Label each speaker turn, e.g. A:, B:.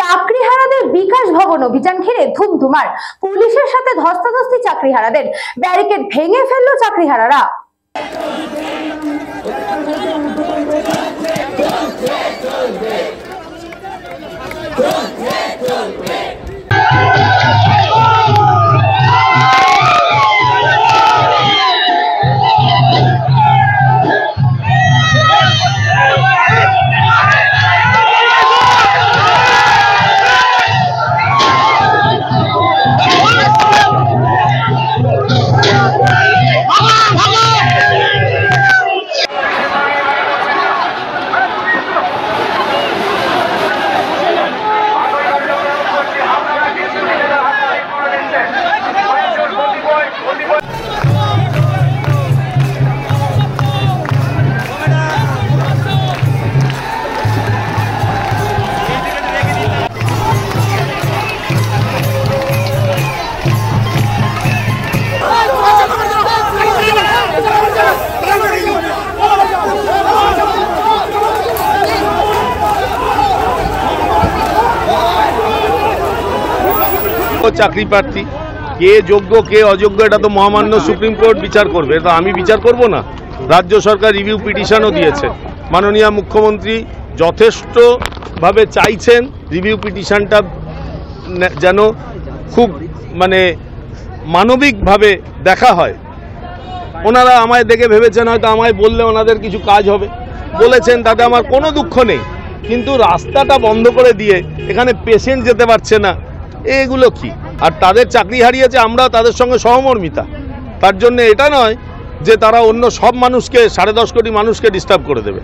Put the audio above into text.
A: চাকরিহারাদের বিকাশ ভবন অভিযান ঘিরে ধুমধুমার, পুলিশের সাথে ধস্তাধস্তি চাকরিহারাদের, ব্যারিকেড ভেঙে ফেলল চাকরিহারারা।
B: চাকরি প্রার্থী কে যোগ্য কে অযোগ্য এটা তো মহামান্য সুপ্রিম কোর্ট বিচার করবে, এটা আমি বিচার করব না। রাজ্য সরকার রিভিউ পিটিশনও দিয়েছে, মাননীয় মুখ্যমন্ত্রী যথেষ্টভাবে চাইছেন রিভিউ পিটিশনটা যেন খুব মানবিকভাবে দেখা হয়। ওনারা আমায় দেখে ভেবেছেন হয়তো আমায় বললে ওনাদের কিছু কাজ হবে, বলেছেন, তাতে আমার কোনো দুঃখ নেই, কিন্তু রাস্তাটা বন্ধ করে দিয়ে এখানে পেশেন্ট যেতে পারছে না, এগুলো কি? আর তাদের চাকরি হারিয়েছে, আমরা তাদের সঙ্গে সহমর্মিতা। তার জন্য এটা নয় যে তারা অন্য সব মানুষকে 10.5 কোটি মানুষকে ডিস্টার্ব করে দেবে।